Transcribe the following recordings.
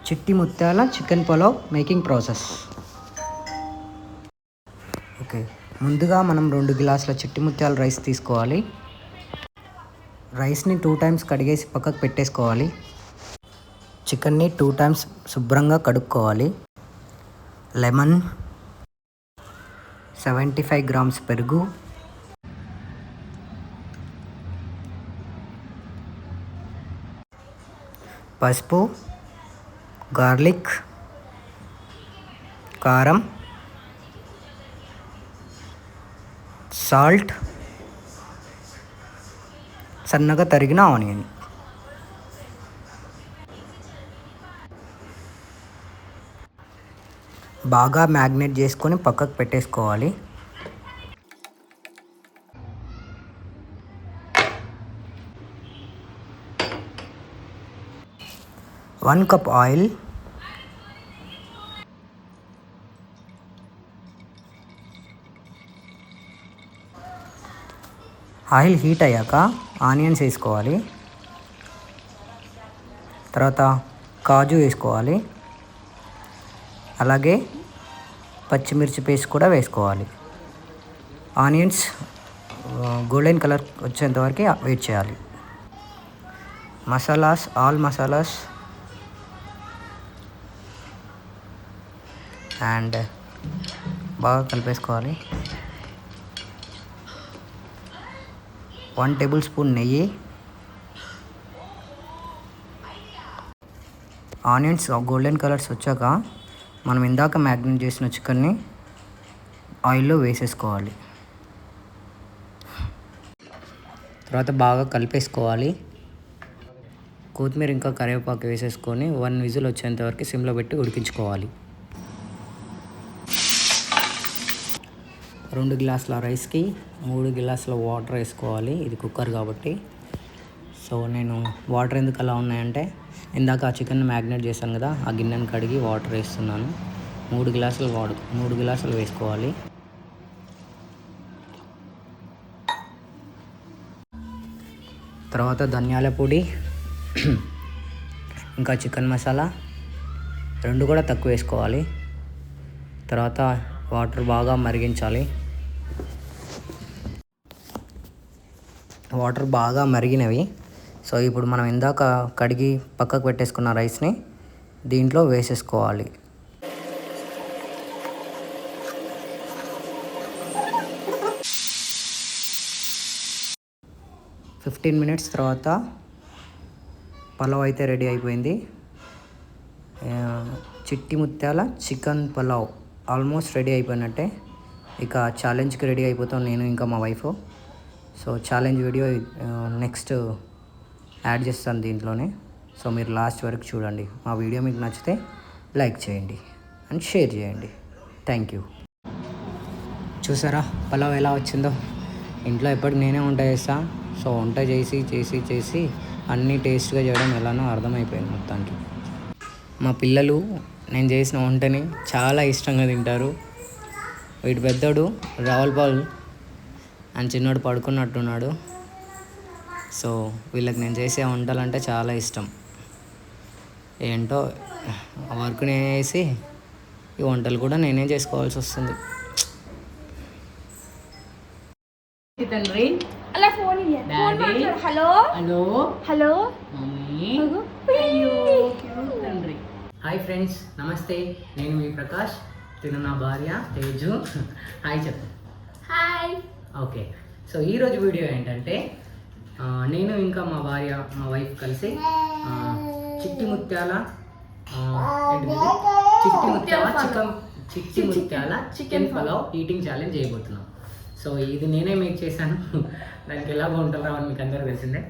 చిట్టి ముత్యాల chicken pulao making process. Okay, ముందుగా మనం 2 గ్లాసుల చిట్టి ముత్యాల రైస్ తీసుకోవాలి. రైస్ని 2 టైమ్స్ కడిగేసి పక్కకు పెట్టేసుకోవాలి. చికెన్ని 2 టైమ్స్ శుభ్రంగా కడుక్కోవాలి. లెమన్, 75 గ్రామ్స్ పెరుగు, పసుపు, గార్లిక్, కారం, సాల్ట్, సన్నగా తరిగిన ఆనియన్. బాగా మ్యాగ్నేట్ చేసుకొని పక్కకు పెట్టేసుకోవాలి. One cup oil, oil heat అయ్యాక ఆనియన్స్ వేసుకోవాలి. తర్వాత కాజు వేసుకోవాలి. అలాగే పచ్చిమిర్చి పేస్ట్ కూడా వేసుకోవాలి. ఆనియన్స్ గోల్డెన్ కలర్ వచ్చేంత వరకు వెయిట్ చేయాలి. మసాలాస్, ఆల్ మసాలాస్ అండ్ బాగా కలిపేసుకోవాలి. 1 టేబుల్ స్పూన్ నెయ్యి. ఆనియన్స్ గోల్డెన్ కలర్స్ వచ్చాక మనం ఇందాక మ్యాగ్నేట్ చేసిన చికెన్ని ఆయిల్లో వేసేసుకోవాలి. తర్వాత బాగా కలిపేసుకోవాలి. కొత్తిమీర ఇంకా కరివేపాకు వేసేసుకొని 1 విజిల్ వచ్చేంత వరకు సిమ్లో పెట్టి ఉడికించుకోవాలి. 2 గ్లాసుల రైస్కి 3 గ్లాసుల వాటర్ వేసుకోవాలి. ఇది కుక్కర్ కాబట్టి. సో నేను వాటర్ ఎందుకు అలా ఉన్నాయంటే ఇందాక ఆ చికెన్ మ్యాగ్నేట్ చేశాను కదా, ఆ గిన్నెను కడిగి వాటర్ వేస్తున్నాను. 3 గ్లాసులు వేసుకోవాలి. తర్వాత ధనియాల పొడి ఇంకా చికెన్ మసాలా 2 కూడా తక్కువ వేసుకోవాలి. తర్వాత వాటర్ బాగా మరిగించాలి. వాటర్ బాగా మరిగినవి. సో ఇప్పుడు మనం ఇందాక కడిగి పక్కకు పెట్టేసుకున్న రైస్ని దీంట్లో వేసేసుకోవాలి. ఫిఫ్టీన్ మినిట్స్ తర్వాత పలావ్ అయితే రెడీ అయిపోయింది. చిట్టి ముత్యాల చికెన్ పలావ్ ఆల్మోస్ట్ రెడీ అయిపోయినట్టే. ఇక ఛాలెంజ్కి రెడీ అయిపోతాం నేను ఇంకా మా wife. So challenge video next add చేస్తాను దీంట్లోనే. సో మీరు లాస్ట్ వరకు చూడండి. మా వీడియో మీకు నచ్చితే లైక్ చేయండి అండ్ షేర్ చేయండి. Thank you. చూసారా పలావ్ ఎలా వచ్చిందో? ఇంట్లో ఎప్పటికి నేనే వంట చేస్తాను. సో వంట చేసి అన్నీ టేస్ట్గా చేయడం ఎలానో అర్థమైపోయింది మొత్తానికి. మా పిల్లలు నేను చేసిన వంటని చాలా ఇష్టంగా తింటారు. వీటి పెద్దోడు రావుల్ పాల్ అండ్ చిన్నోడు పడుకున్నట్టున్నాడు. సో వీళ్ళకి నేను చేసే వంటలంటే చాలా ఇష్టం. ఏంటో వర్క్ నేనే చేసి ఈ వంటలు కూడా నేనే చేసుకోవాల్సి వస్తుంది. తండ్రి అలా phone hello hello hello mummy. తండ్రి. హాయ్ ఫ్రెండ్స్, నమస్తే. నేను మీ ప్రకాష్, తిను నా భార్య తేజు. హాయ్ చెప్పు. హాయ్. ఓకే, సో ఈరోజు వీడియో ఏంటంటే నేను ఇంకా మా భార్య మా వైఫ్ కలిసి చిట్టి ముత్యాల చికెన్ పలావ్ ఈటింగ్ ఛాలెంజ్ చేయబోతున్నాం. సో ఇది నేనే మేక్ చేశాను. దానికి ఎలా వంటలు రావని మీకు అందరూ తెలిసిందే.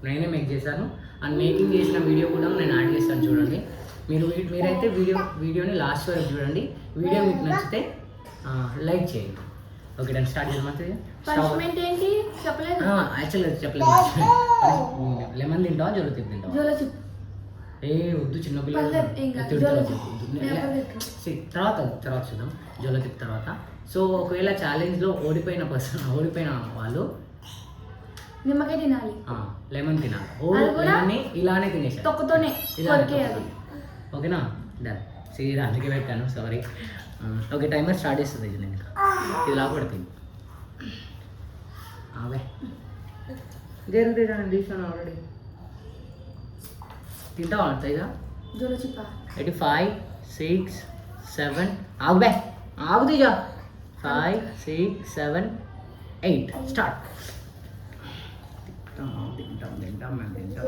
నేనే మేక్ చేశాను. అండ్ మేకింగ్ చేసిన వీడియో కూడా నేను యాడ్ చేస్తాను, చూడండి. మీరైతే వీడియోని లాస్ట్ వరకు చూడండి. వీడియో మీకు నచ్చితే లైక్ చేయండి. ఓకే, దాన్ని స్టార్ట్ చేద్దాం. పనిష్మెంట్ ఏంటి చెప్పలేదు? యాక్చువల్లీ చెప్పలేదు. లెమన్ తింటావా జోలో తింటావా? ఏ వద్దు, చిన్నపిల్లలు తర్వాత చూద్దాం. జోలో తిప్ తర్వాత. సో ఒకవేళ ఛాలెంజ్లో ఓడిపోయిన వాళ్ళు నిమ్మకాయ తినాలి, లెమన్ తినాలి. ఇలానే తినేసి తొక్కతోనే ఓకేనా డన్ సీరియస్ అందుకే పెట్టాను సారీ. ఓకే టైమర్ స్టార్ట్ చేస్తుంది ఇది నేను ఇది లాపడుతుంది అవే దేని తీసాను ఆల్రెడీ తింటావా అంతేగా. జోలో చిప్పా 85 6 7 ఆగుబే ఆగుతీజా 5 6 7 8 స్టార్ట్. తింటాం మేము తింటాం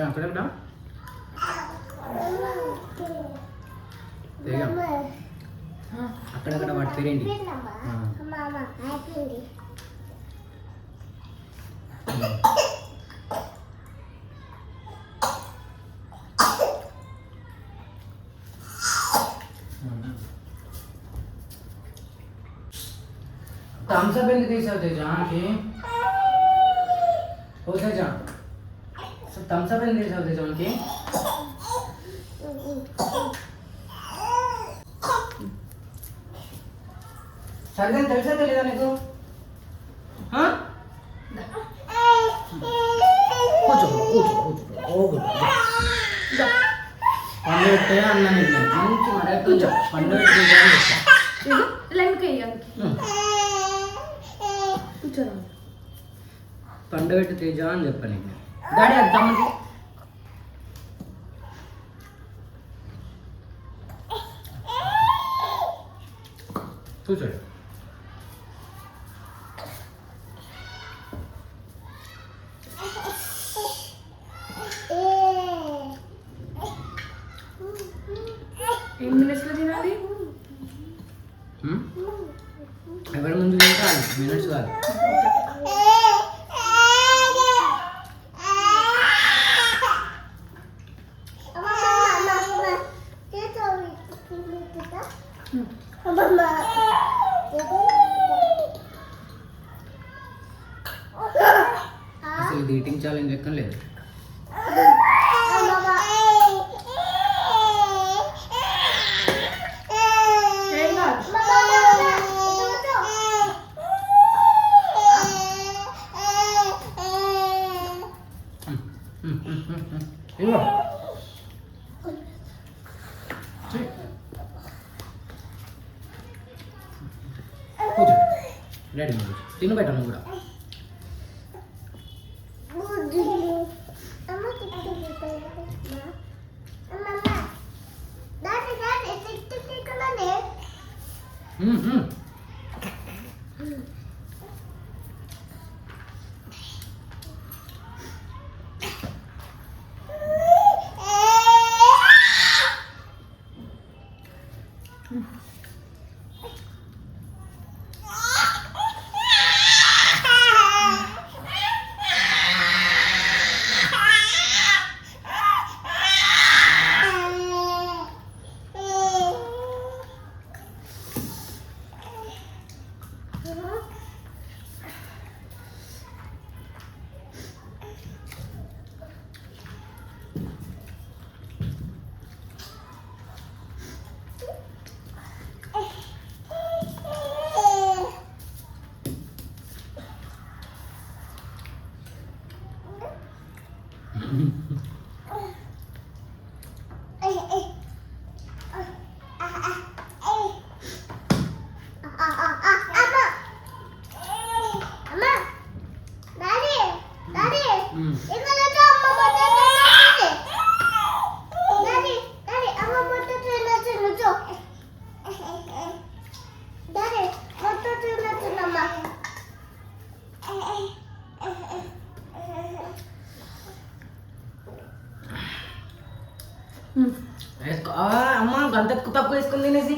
అక్కడ అక్కడక్కడ వాటి పేరేంటి. థమ్స్అప్ ఎందుకు తీసావు తేజాకి ఓ తేజా థమ్స్అప్ ఎందుకు తీసావు తేజాకి. సరే తెలుసా తెలీదా నీకు. కూర్చో కూర్చో కూర్చో పండు పెట్టే అన్నా నీకు మంచి మరే కూర్చో పండు పెట్టి పండు పెట్టి తేజ అని చెప్పాను నీకు. డాడీ అది తమ్ముడి కూర్చోడు. ఎన్ని మినిట్స్లో తినాలి. ఎవరి ముందు తింటారు మినిట్స్ కాదు. అసలు ఇది ఈటింగ్ ఛాలెంజ్ ఎక్కం లేదు. రెడీ తిను పెట్టాను కూడా. అమ్మ గంత తక్కువ వేసుకుని తినేసి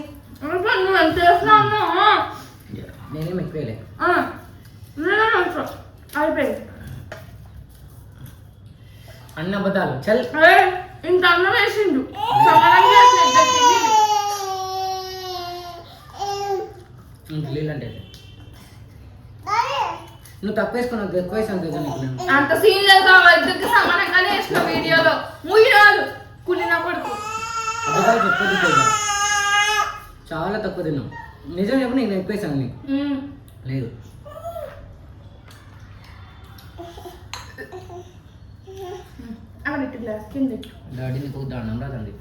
నేనేం ఎక్కువలే అన్న అబద్ధాలు చల్ ఇంత అన్నం వేసిండు అంటే నువ్వు తక్కువ వేసుకున్నావు ఎక్కువ వేసాను అంత సీన్ లేదు ఇద్దరికి సమానంగానే వేసిన వీడియోలో ముయ్యాలు కులిన కొడుకు అబద్ధాలు చెప్పదు కదా చాలా తక్కువ తిన్నావు. నిజం చెప్పు నేను ఎక్కువ వేసాను నీకు లేదు గ్లాస్ కింద డాడీ నీకు దండం రాదండి.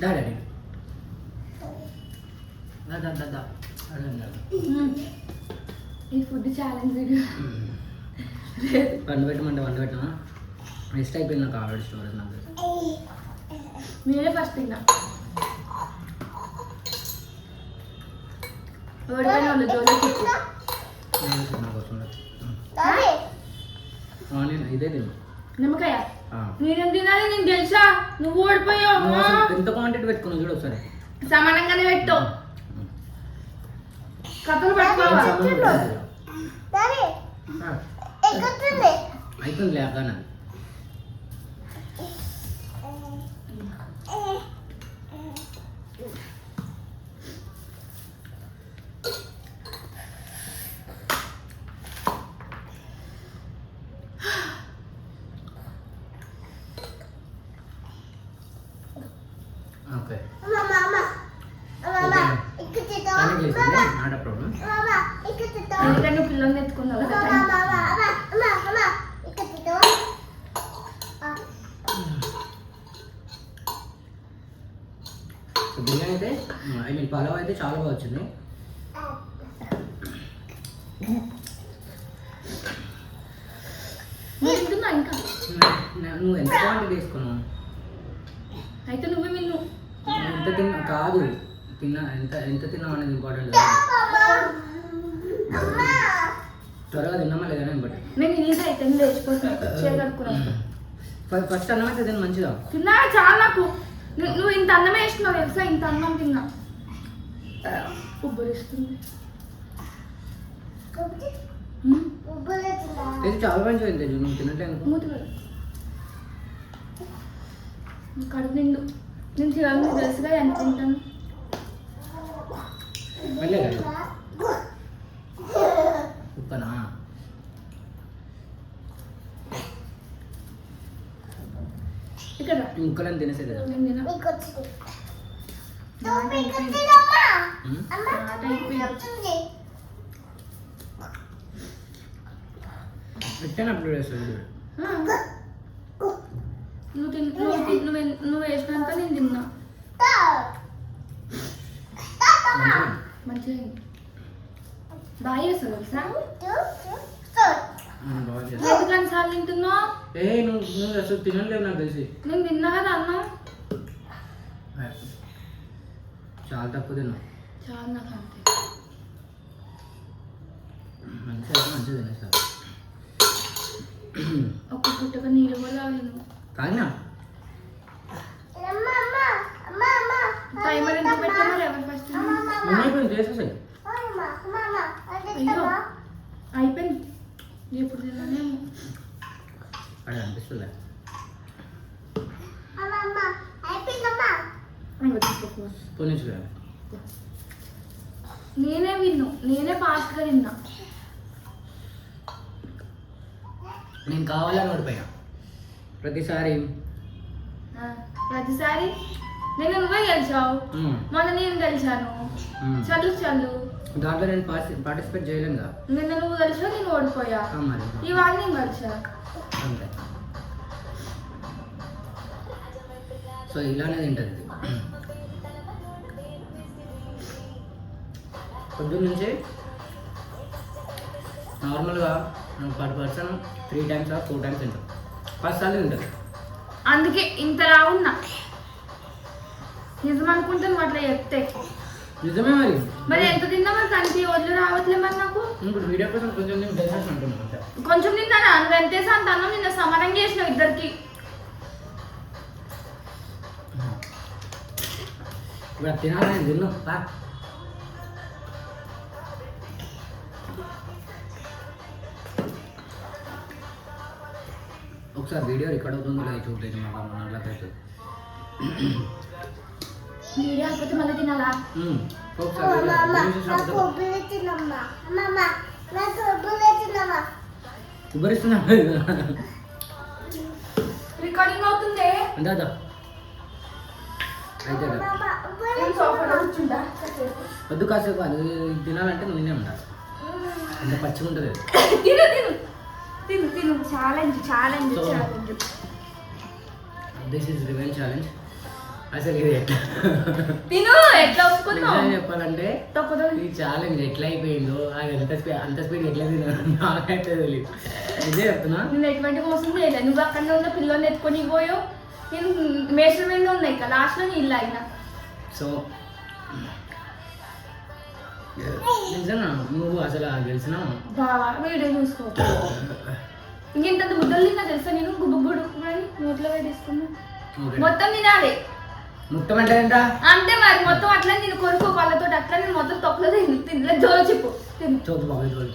డాడీ ఈ ఫుడ్ ఛాలెంజ్ వీడియో వండు పెట్టమంటే వండు పెట్టమా నెక్స్ట్ అయిపోయింది నాకు ఆల్రెడీ స్టోరేజ్ నాకు. నేనే ఫస్ట్ తిన్నా. ఓడిపోయిన వాళ్ళు జోలికి నేను తిన్నా కోసం నేను ఇదే తిన్నా. నిమ్మకాయ నేనేం తినాలి? నేను తెలుసా నువ్వు ఓడిపోయావు. ఎంత క్వాంటిటీ పెట్టుకున్నావు చూడు ఒకసారి. సమానంగానే పెట్టు. కథలు పెట్టుకోవాలి. అయిపోయింది లేక నాది. Okay not problem. అందుకని నువ్వు పిల్లల్ని ఎత్తుకున్నావు కదా. బిర్యానీ అయితే పలావ్ అయితే చాలా బాగా వచ్చింది. ఇంకా నువ్వు ఎంత క్వాంటిటీ తీసుకున్నావు? అయితే నువ్వే విన్ను. ఎంత తిన్నా కాదు, తిన్నా ఎంత తిన్నావు అనేది ఇంపార్టెంట్. త్వరగా తిన్నామా లేదా బట్టి నేను ఈజీ అయితే లేచిపోతాను. ఫస్ట్ అన్నం అయితే తిని మంచిగా తిన్నా చాలా. నాకు నువ్వు ఇంత అన్నం వేసుకున్నావు తెలుసా? ఇంత అన్నం తిన్నా. ఉబ్బరిస్తుంది. ఇది చాలా మంచిగా అయింది. నువ్వు తినట్లేదు కడుపు నిండు. నేను తినాలి తెలుసుగా ఎంత తింటాను. మళ్ళీ ఉప్పనా? ఇక్కడ ముక్కలని తినేసే కదా. పెట్టాను అప్లోడ్ చేస్తాను. నువ్వు వేసినంత నేను తిన్నా. మంచిగా బాగా చేస్తావు తెలుసా? ఎందుకని సార్లు తింటున్నావు? నువ్వు అసలు తినలేవు నాకు తెలిసి. నేను తిన్నా కదా అన్నం. చాలా తక్కువ తిన్నా. చాలా నాకు అంతే. మంచిగా తినేస్తారు. ఒక్క గుట్టగా నీళ్ళు కూడా తాగలేను. తాగినా టైమర్ ఎంత పెట్టామో ఎవరు ఫస్ట్ చేసేసాయి. అయ్యో అయిపోయింది. ఎప్పుడు తిన్నానేమో అక్కడ అనిపిస్తుందా? పోనీ నేనే విన్ను. నేనే ఫాస్ట్గా తిన్నా. నేను కావాలని ఓడిపోయినా ప్రతిసారి. నేను నువ్వే గెలిచావు. మొన్న నేను గెలిచాను. చల్లు దాంట్లో నేను పార్టిసిపేట్ చేయలేను కదా. నిన్న నువ్వు గెలిచావు, నేను ఓడిపోయా. ఇవాళ నేను గెలిచా అంతే. సో ఇలానే తింటుంది. పొద్దున్న నుంచి నార్మల్గా per person 3 times or 4 times తింటాం. 10 సార్లు తింటుంది. అందుకే ఇంత రావున్నా. నిజం అనుకుంటాను అట్లా చెప్తే. నిజమే మరి. మరి ఎంత తిన్నా మరి కంటి ఒళ్ళు రావట్లే మరి నాకు. ఇప్పుడు వీడియో కోసం కొంచెం నేను డెజర్ట్ అంటున్నాను. కొంచెం తిన్నాను. నువ్వు ఎంతేసా అంత అన్నం నిన్న సమానం చేసినావు ఇద్దరికి. ఇప్పుడు తినాలని తిన్నాం. ఒకసారి వీడియో రికార్డ్ అవుతుందో లేదా చూడలేదు. మన అట్లయితే వీడియో అయిపోతే మళ్ళీ తినాలా? ఉబ్బరిస్తున్నా రికార్డింగ్ అవుతుంది. అందా అయితే నేను సోఫాలో కూర్చుంటా. వద్దు కాసేపు అది తినాలంటే నేనే ఉండాలి. అంత పచ్చిగా ఉంటుంది. తిను తిను తిను తిను. Challenge challenge challenge. This is revenge challenge. అసలు ఇది తిను ఎట్లా ఒప్పుకున్నావు చెప్పాలంటే ఈ ఛాలెంజ్ ఎట్లా అయిపోయిందో అది అంత స్పీడ్ ఎట్లా తిన్నాను నాకైతే తెలియదు. ఇదే చెప్తున్నా. నేను ఎటువంటి మోసం చేయలేదు. నువ్వు అక్కడ ఉన్న పిల్లల్ని ఎత్తుకొని పోయావు. నేను మేషమైన ఉన్నాయి కదా లాస్ట్లో నీ ఇల్లు అయినా. సో నిజంగా నువ్వు అసలు గెలిచినావు. బాగా వీడియో చూసుకో. ఇంకెంత ముద్దలు తిన్నా తెలుసా నేను. గుబ్బుడు నోట్లో వేసుకున్నా. మొత్తం తినాలి. మొత్తం అంటే అంటే మరి మొత్తం అట్లా నేను కొనుక్కో వాళ్ళతో అట్లా నేను మొత్తం తొక్కలో తినలే. జోర చెప్పు చూద్దు బాగా జోర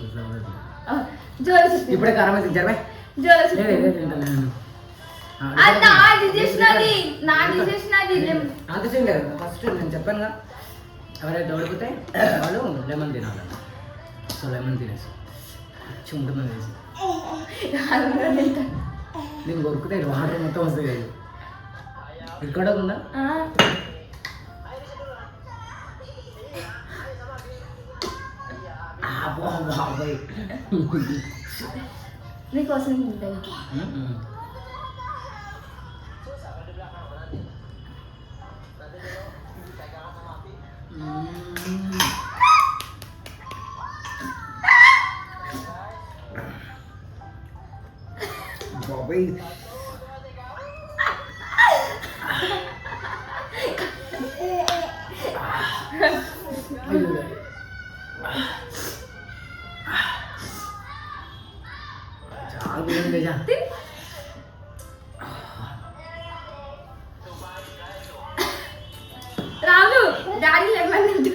చెప్పు. ఇప్పుడే కారం తింటారు. జోర చెప్పు. నాది చేసినది ఫస్ట్ నేను చెప్పానుగా ఎవరైతే ఓడిపోతే వాళ్ళు లెమన్ తినాలి. సో లెమన్ తినేసి వచ్చి ఉంటుందని తెలిసి నేను కొరుకుతే వాటర్ మొత్తం వస్తుంది కదా. ఇక్కడ ఉందా బాబాయ్ నీకోసం ఉంటాయి. బాబాయ్ చాలా బాగుంది. రాము డాడీ లెమన్ తింటు.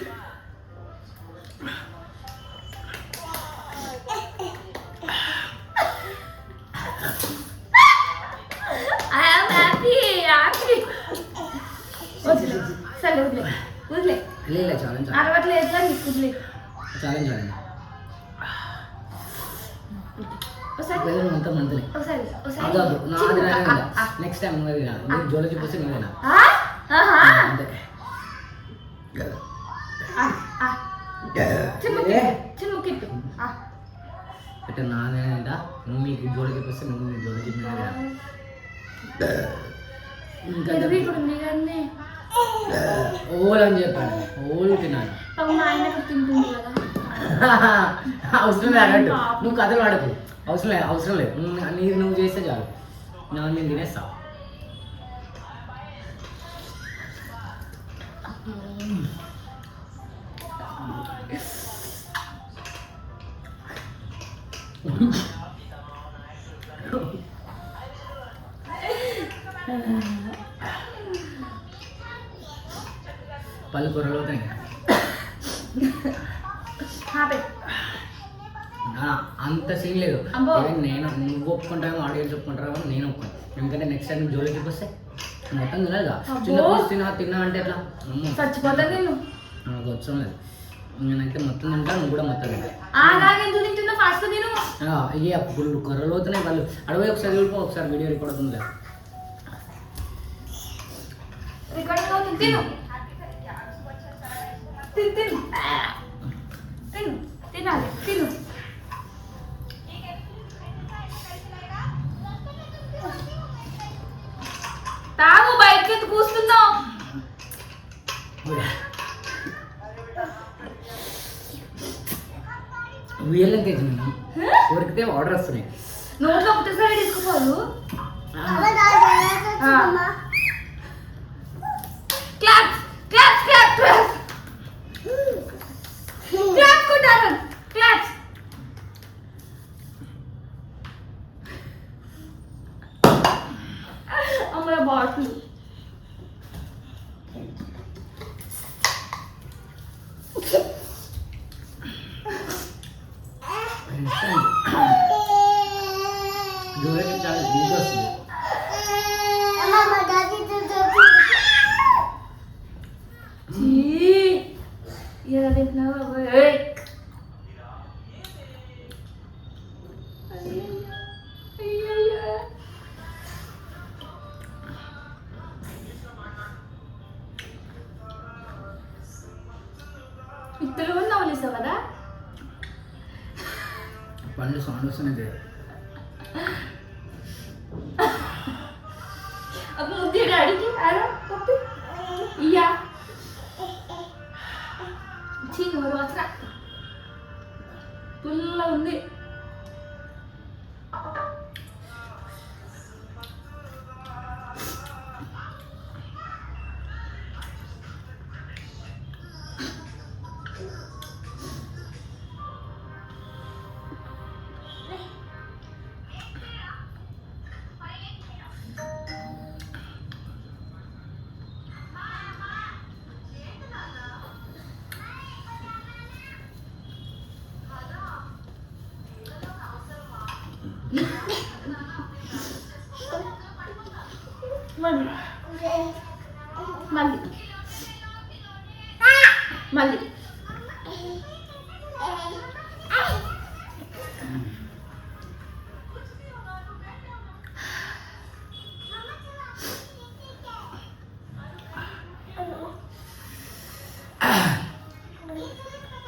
నెక్స్ట్ టైం జోలో చెప్పేసి నువ్వేనా అంటే నాదేనంట. నువ్వు మీకు జోలో చెప్పేస్తే నువ్వు నీ జోలో చెప్పినా ఓల్ అని చెప్పాను. ఓల్ తిన్నాను. అవసరం లేదు అన్నట్టు. నువ్వు కథలు వాడకు. అవసరం లేదు. నువ్వు చేస్తే చాలు. నేను తినేస్తా. పళ్ళు కూరలు అవుతాయి. అంత సీన్ లేదు. నేను నువ్వు ఒప్పుకుంటామో ఆడియన్స్ ఒప్పుకుంటారో నేను ఒప్పుకుంటాను. ఎందుకంటే నెక్స్ట్ టైం జోలో చెప్పొస్తే మొత్తం తినలేదా. చిన్న పీస్ తిన్నా అంటే ఎట్లా చచ్చిపోతా నేను. నాకు అవసరం లేదు. నేనైతే మొత్తం తింటా. నువ్వు కూడా మొత్తం తింటా. ఇక ఫుల్ కూరలు అవుతున్నాయి. వాళ్ళు అడవి ఒకసారి చూడిపో. ఒకసారి వీడియో రికార్డ్ అవుతుంది. తాగు బయటకి కూస్తున్నావు. వీళ్ళకి నేను ఉరికితే ఆర్డర్ వస్తున్నాయి. నోట్లో ఒకటేసారి తీసుకుపోదు. Clap clap clap clap clap కొట్టారు. క్లాప్ అమ్మల బాటిల్. జోలకి చాలా ఈజీ వస్తుంది. నవ్వులిస్తావు కదా. పండ్లు సౌండ్ వస్తున్నాయి. అప్పుడు ముద్దు డాడీకి అలా పప్పి ఇయ్యా చీ ఎవరు వచ్చరా పుల్ల ఉంది. మళ్ళీ మళ్ళీ మళ్ళీ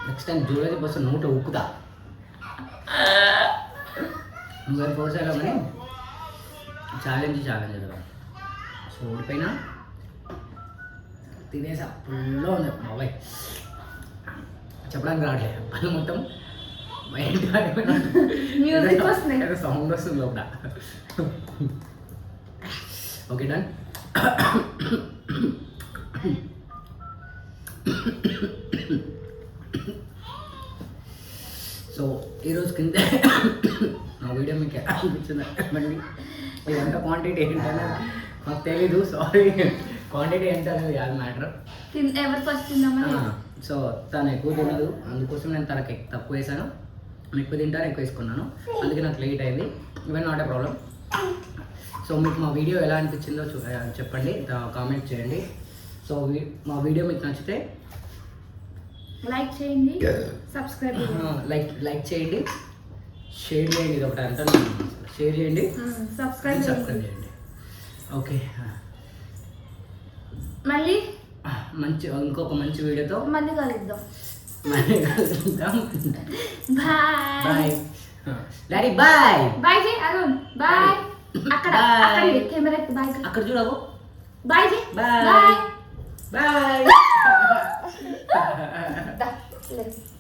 నెక్స్ట్ టైం జూలై కోసం నూట ఉక్కుతా. నువ్వు పోసామని ఛాలెంజ్ కదా. సో ఓడిపోయినా తినేసా ఫుల్లో ఉంది బాబాయ్, చెప్పడానికి రావట్లేదు. పళ్ళు మొత్తం మ్యూజిక్ వస్తుంది, సౌండ్ వస్తుంది లోపల. Okay done. సో ఈరోజు కింద నా వీడియో మీకు ఎలా అనిపించింది చెప్పండి. ఎంత క్వాంటిటీ ఏంటనేది మాకు తెలీదు, సారీ. క్వాంటిటీ ఏంటనేది కాదు మ్యాటర్. ఎవరు ఫస్ట్ తిందామని. సో తను ఎక్కువ తినదు, అందుకోసం నేను తనకి తక్కువ వేసాను. ఎక్కువ తింటాను, ఎక్కువ వేసుకున్నాను, అందుకే నాకు లేట్ అయింది. ఇవన్నీ నాట్ ఏ ప్రాబ్లం. సో మీకు మా వీడియో ఎలా అనిపించిందో చెప్పండి, కామెంట్ చేయండి. సో మా వీడియో మీకు నచ్చితే లైక్ చేయండి, సబ్స్క్రైబ్ లైక్ చేయండి, షేర్ చేయండి. ఇది ఒకటి అంటే షేర్ చేయండి, సబ్స్క్రైబ్ చేయండి. ఓకే, మళ్ళీ ఇంకొక మంచి వీడియోతో మళ్ళీ కలుద్దాం. Bye daddy. బాయ్ బాయ్ జై అరుణ్. బాయ్. అక్కడ కెమెరా బాయ్. అక్కడ చూడవు. బాయ్ జై. Bye bye. Let's